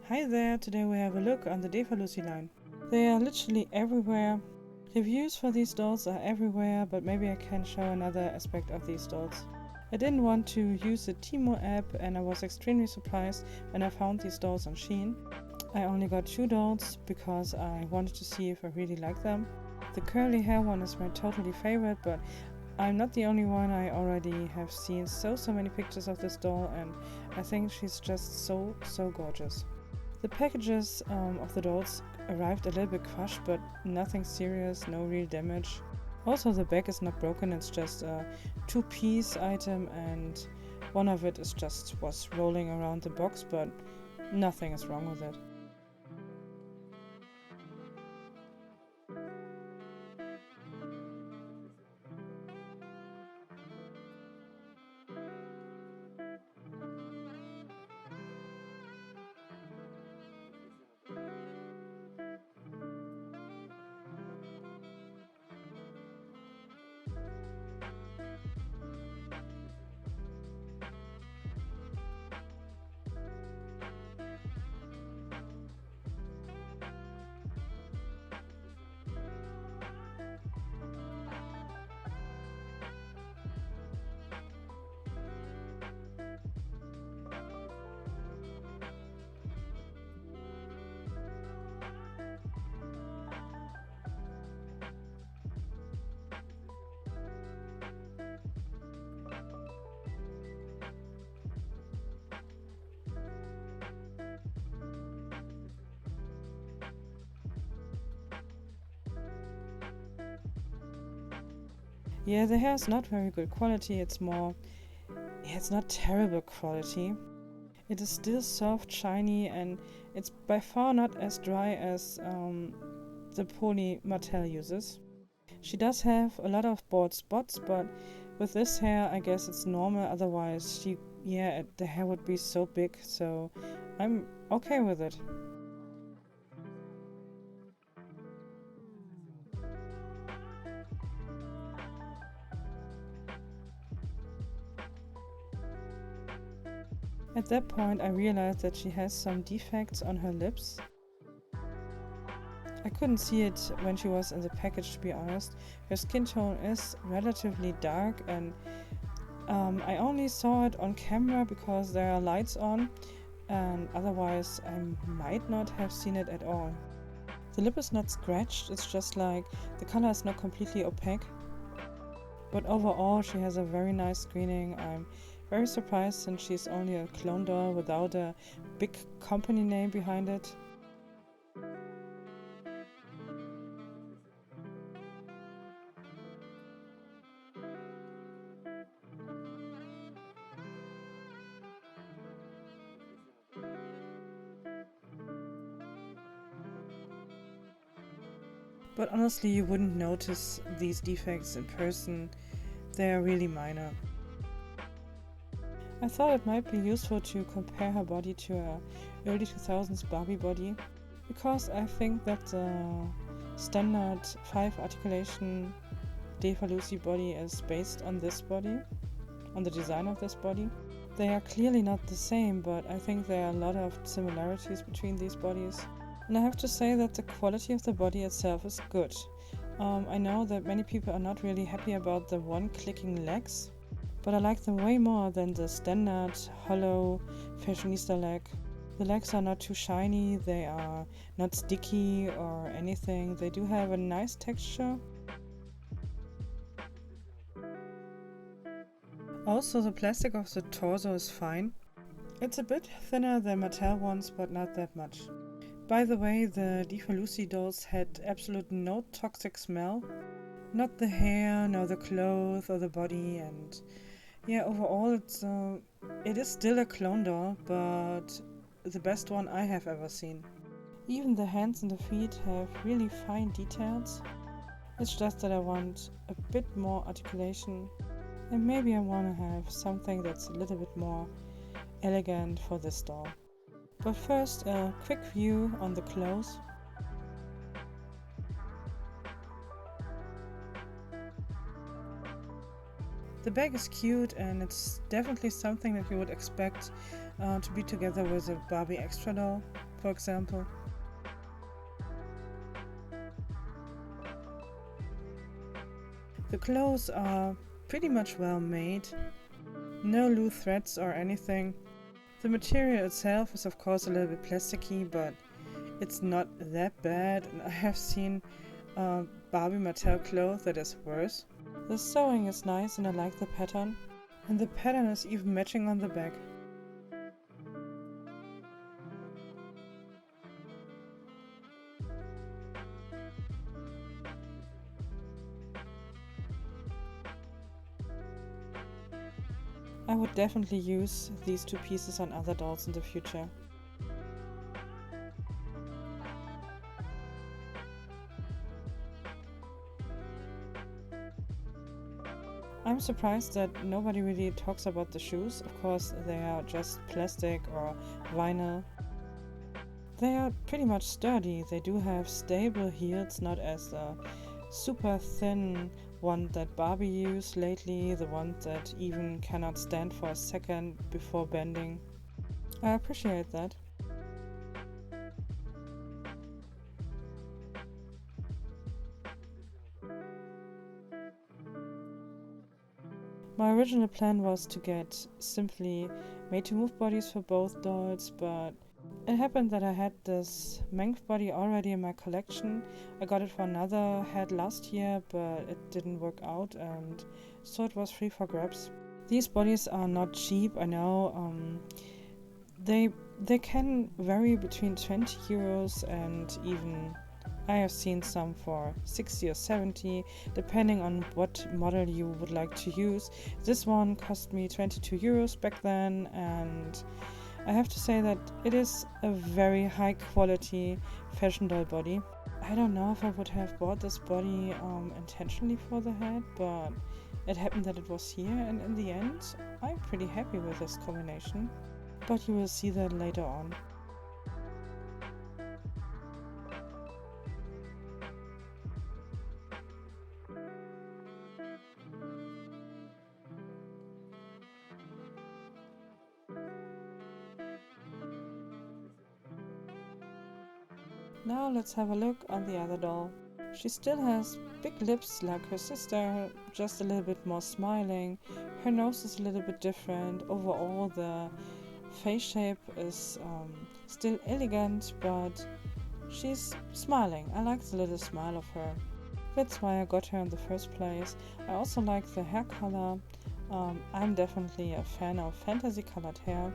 Hi there, today we have a look on the Defa Lucy line. They are literally everywhere. Reviews for these dolls are everywhere, but maybe I can show another aspect of these dolls. I didn't want to use the Timo app and I was extremely surprised when I found these dolls on Shein. I only got 2 dolls because I wanted to see if I really like them. The curly hair one is my totally favorite, but I'm not the only one. I already have seen so many pictures of this doll and I think she's just so gorgeous. The packages of the dolls arrived a little bit crushed, but nothing serious, no real damage. Also, the bag is not broken, it's just a 2-piece item and one of it was rolling around the box, but nothing is wrong with it. Yeah, the hair is not very good quality, it's not terrible quality. It is still soft, shiny, and it's by far not as dry as the poly Mattel uses. She does have a lot of bald spots, but with this hair I guess it's normal, otherwise the hair would be so big, so I'm okay with it. At that point I realized that she has some defects on her lips. I couldn't see it when she was in the package, to be honest. Her skin tone is relatively dark and I only saw it on camera because there are lights on, and otherwise I might not have seen it at all. The lip is not scratched, it's just like the color is not completely opaque. But overall she has a very nice screening. I'm very surprised since she's only a clone doll without a big company name behind it. But honestly, you wouldn't notice these defects in person, they are really minor. I thought it might be useful to compare her body to a early 2000s Barbie body, because I think that the standard 5 articulation Defa Lucy body is based on this body, on the design of this body. They are clearly not the same, but I think there are a lot of similarities between these bodies. And I have to say that the quality of the body itself is good. I know that many people are not really happy about the one-clicking legs, but I like them way more than the standard hollow fashionista leg. The legs are not too shiny, they are not sticky or anything, they do have a nice texture. Also, the plastic of the torso is fine. It's a bit thinner than Mattel ones, but not that much. By the way, the Defa Lucy dolls had absolutely no toxic smell. Not the hair, nor the clothes or the body, and overall it is still a clone doll, but the best one I have ever seen. Even the hands and the feet have really fine details. It's just that I want a bit more articulation, and maybe I want to have something that's a little bit more elegant for this doll. But first, a quick view on the clothes. The bag is cute and it's definitely something that you would expect to be together with a Barbie extra doll. for example. The clothes are pretty much well made, no loose threads or anything. The material itself is of course a little bit plasticky, but it's not that bad, and I have seen Barbie Mattel clothes that is worse. The sewing is nice and I like the pattern, and the pattern is even matching on the back. I would definitely use these two pieces on other dolls in the future. I'm surprised that nobody really talks about the shoes. Of course, they are just plastic or vinyl. They are pretty much sturdy. They do have stable heels, not as the super thin one that Barbie used lately, the one that even cannot stand for a second before bending. I appreciate that. My original plan was to get simply made-to-move bodies for both dolls, but it happened that I had this Mank body already in my collection. I got it for another head last year, but it didn't work out, and so it was free for grabs. These bodies are not cheap, I know. They can vary between 20 euros and even I have seen some for 60 or 70, depending on what model you would like to use. This one cost me 22 euros back then, and I have to say that it is a very high quality fashion doll body. I don't know if I would have bought this body intentionally for the head, but it happened that it was here, and in the end I'm pretty happy with this combination. But you will see that later on. Now let's have a look on the other doll. She still has big lips like her sister, just a little bit more smiling. Her nose is a little bit different. Overall the face shape is still elegant, but she's smiling. I like the little smile of her. That's why I got her in the first place. I also like the hair color. I'm definitely a fan of fantasy colored hair.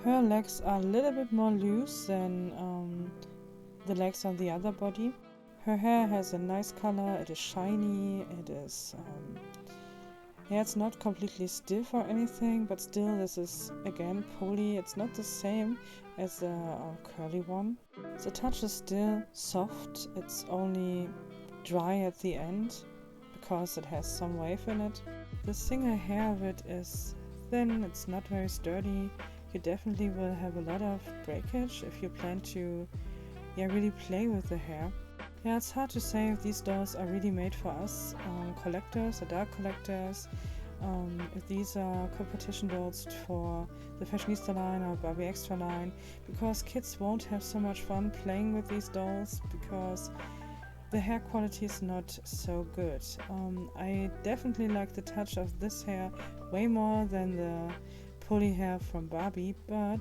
Her legs are a little bit more loose than the legs on the other body. Her hair has a nice color, it is shiny, it is yeah, it's not completely stiff or anything, but still this is again poly. It's not the same as the curly one. The touch is still soft, it's only dry at the end because it has some wave in it. The single hair of it is thin, it's not very sturdy. You definitely will have a lot of breakage if you plan to really play with the hair. Yeah, it's hard to say if these dolls are really made for us collectors, adult collectors, if these are competition dolls for the Fashionista line or Barbie Extra line, because kids won't have so much fun playing with these dolls because the hair quality is not so good. I definitely like the touch of this hair way more than the poly hair from Barbie, but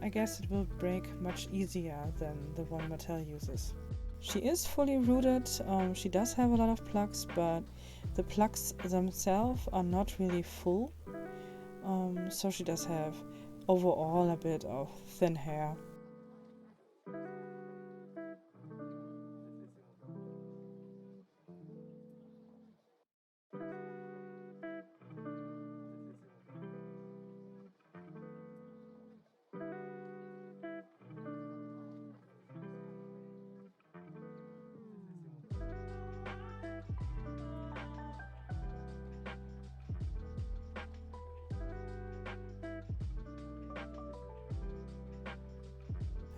I guess it will break much easier than the one Mattel uses. She is fully rooted, she does have a lot of plugs, but the plugs themselves are not really full, so she does have overall a bit of thin hair.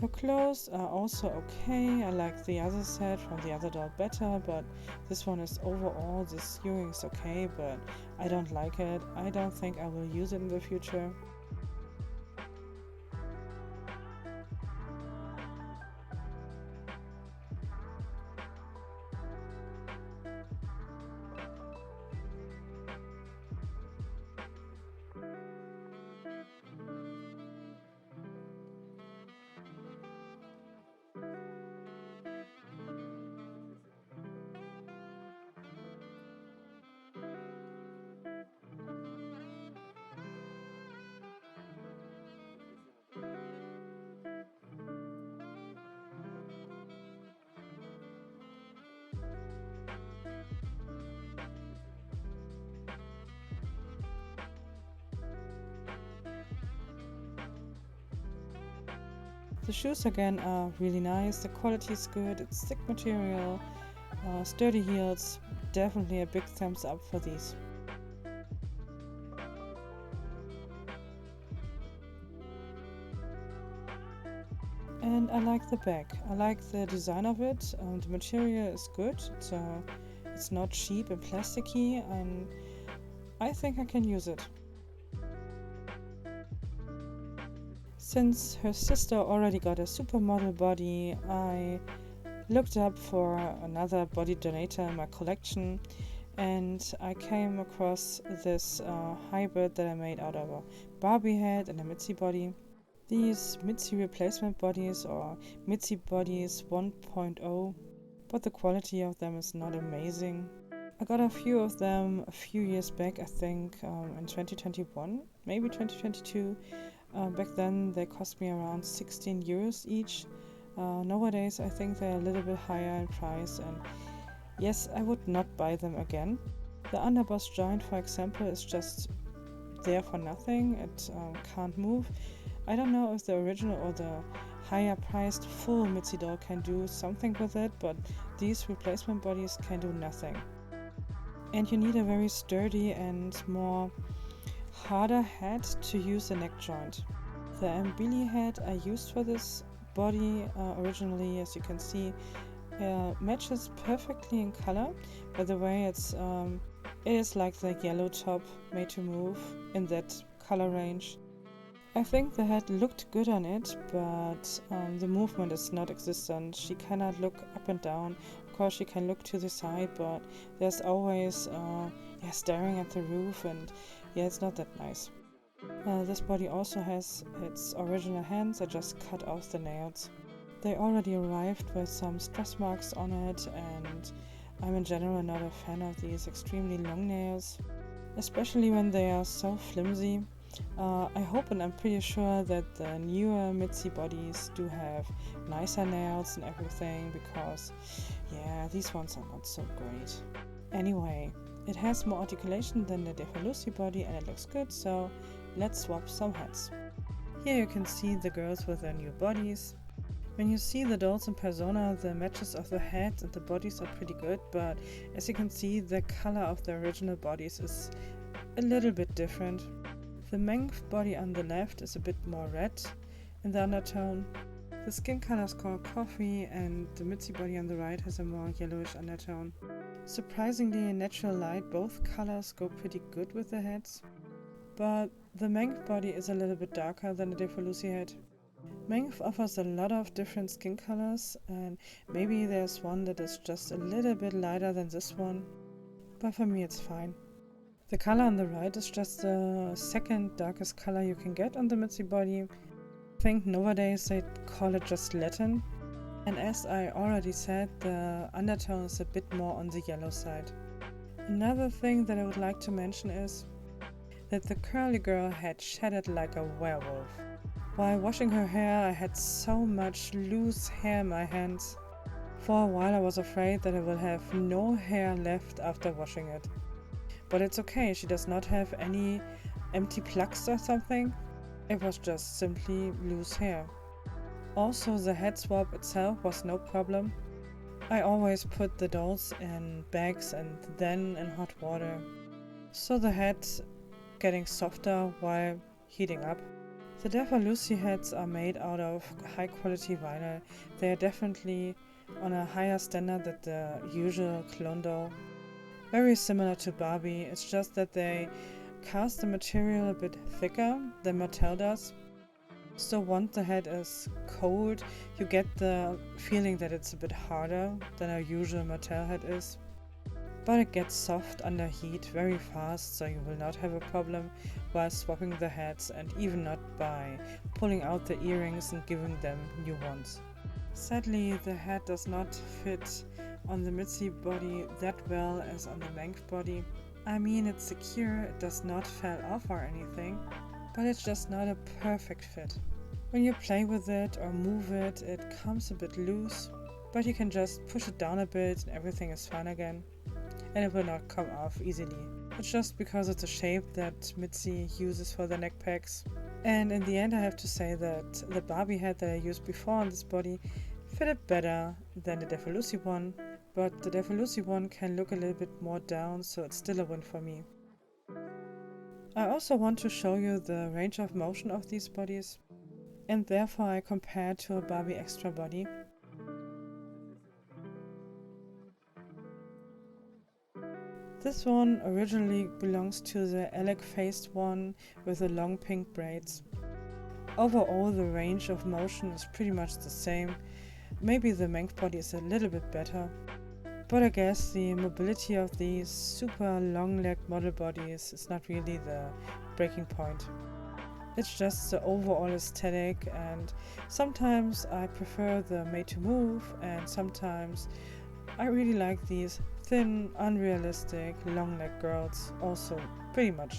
Her clothes are also okay. I like the other set from the other doll better, but this one is overall, this earring is okay, but I don't like it. I don't think I will use it in the future. The shoes again are really nice, the quality is good, it's thick material, sturdy heels, definitely a big thumbs up for these. And I like the bag, I like the design of it, the material is good, it's not cheap and plasticky, and I think I can use it. Since her sister already got a supermodel body, I looked up for another body donator in my collection, and I came across this hybrid that I made out of a Barbie head and a Mitzi body. These Mitzi replacement bodies, or Mitzi bodies 1.0, but the quality of them is not amazing. I got a few of them a few years back, I think in 2021, maybe 2022. Back then they cost me around 16 euros each. Nowadays I think they're a little bit higher in price, and yes, I would not buy them again. The underbust joint, for example, is just there for nothing, it can't move. I don't know if the original or the higher priced full Mitzi doll can do something with it, but these replacement bodies can do nothing. And you need a very sturdy and more harder head to use the neck joint. The Mbili head I used for this body originally, as you can see, matches perfectly in color. By the way, it is like the yellow top made to move in that color range. I think the head looked good on it, but the movement is not existent. She cannot look up and down. Of course she can look to the side, but there's always staring at the roof, and it's not that nice. This body also has its original hands. I just cut off the nails. They already arrived with some stress marks on it, and I'm in general not a fan of these extremely long nails, especially when they are so flimsy. I hope and I'm pretty sure that the newer Mitzi bodies do have nicer nails and everything, because these ones are not so great. Anyway, it has more articulation than the Defa Lucy body and it looks good, so let's swap some heads. Here you can see the girls with their new bodies. When you see the dolls in persona, the matches of the heads and the bodies are pretty good, but as you can see, the color of the original bodies is a little bit different. The Mength body on the left is a bit more red in the undertone. The skin color is called coffee, and the Mitzi body on the right has a more yellowish undertone. Surprisingly, in natural light, both colors go pretty good with the heads, but the Mength body is a little bit darker than the Defa Lucy head. Mength offers a lot of different skin colors, and maybe there's one that is just a little bit lighter than this one, but for me it's fine. The color on the right is just the second darkest color you can get on the Mitzi body. I think nowadays they call it just Latin, and as I already said, the undertone is a bit more on the yellow side. Another thing that I would like to mention is that the curly girl had shedded like a werewolf. While washing her hair, I had so much loose hair in my hands. For a while I was afraid that I will have no hair left after washing it. But it's okay, she does not have any empty plugs or something. It was just simply loose hair. Also, the head swab itself was no problem. I always put the dolls in bags and then in hot water, so the head's getting softer while heating up. The Defa Lucy heads are made out of high quality vinyl. They are definitely on a higher standard than the usual clone doll. Very similar to Barbie, it's just that they cast the material a bit thicker than Mattel does. So once the head is cold, you get the feeling that it's a bit harder than a usual Mattel head is. But it gets soft under heat very fast, so you will not have a problem while swapping the heads, and even not by pulling out the earrings and giving them new ones. Sadly, the head does not fit on the Mitzi body that well as on the Mength body. I mean, it's secure, it does not fall off or anything, but it's just not a perfect fit. When you play with it or move it, it comes a bit loose, but you can just push it down a bit and everything is fine again. And it will not come off easily. It's just because it's a shape that Mitzi uses for the neck packs. And in the end I have to say that the Barbie head that I used before on this body fitted better than the Defa Lucy one, but the Defa Lucy one can look a little bit more down, so it's still a win for me. I also want to show you the range of motion of these bodies, and therefore I compare to a Barbie extra body. This one originally belongs to the Alec-faced one with the long pink braids. Overall, the range of motion is pretty much the same. Maybe the Mength body is a little bit better, but I guess the mobility of these super long-legged model bodies is not really the breaking point. It's just the overall aesthetic, and sometimes I prefer the made to move, and sometimes I really like these thin, unrealistic, long-legged girls also, pretty much.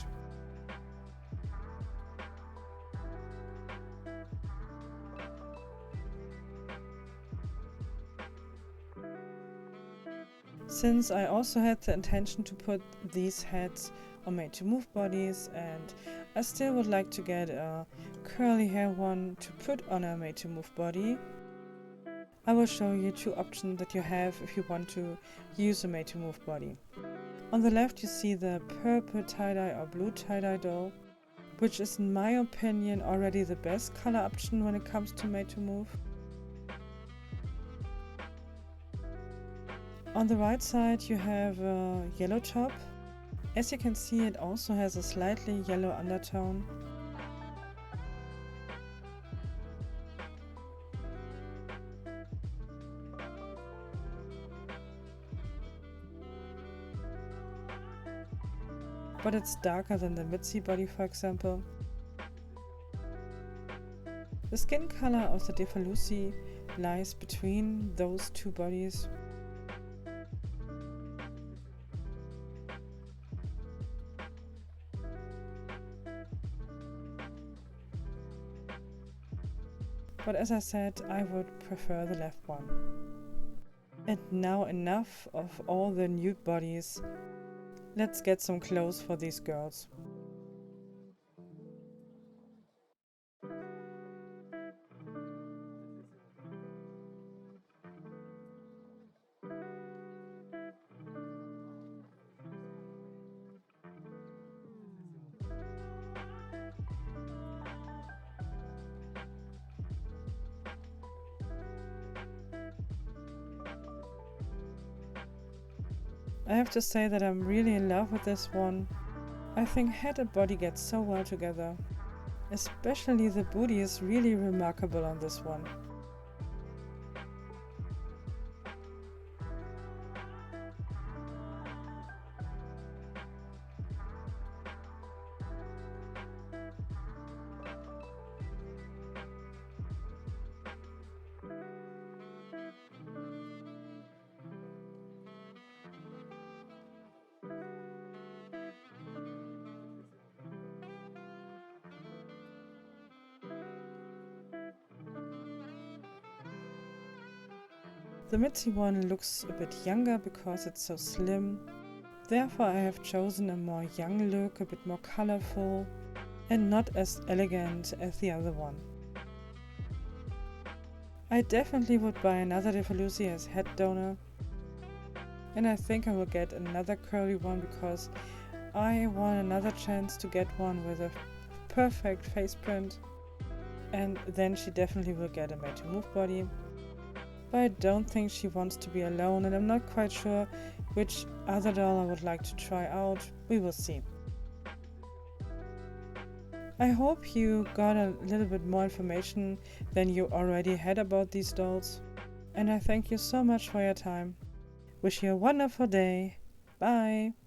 Since I also had the intention to put these heads on made to move bodies, and I still would like to get a curly hair one to put on a made to move body, I will show you two options that you have if you want to use a made to move body. On the left you see the purple tie-dye or blue tie-dye doll, which is in my opinion already the best color option when it comes to made to move. On the right side you have a yellow top. As you can see, it also has a slightly yellow undertone. But it's darker than the Mitzi body, for example. The skin color of the Defa Lucy lies between those two bodies. But as I said, I would prefer the left one. And now enough of all the nude bodies. Let's get some clothes for these girls. I have to say that I'm really in love with this one. I think head and body get so well together. Especially the booty is really remarkable on this one. The Mitzi one looks a bit younger because it's so slim. Therefore I have chosen a more young look, a bit more colorful and not as elegant as the other one. I definitely would buy another Defa Lucy as head donor, and I think I will get another curly one because I want another chance to get one with a perfect face print, and then she definitely will get a made to move body. But I don't think she wants to be alone, and I'm not quite sure which other doll I would like to try out. We will see. I hope you got a little bit more information than you already had about these dolls, and I thank you so much for your time. Wish you a wonderful day. Bye!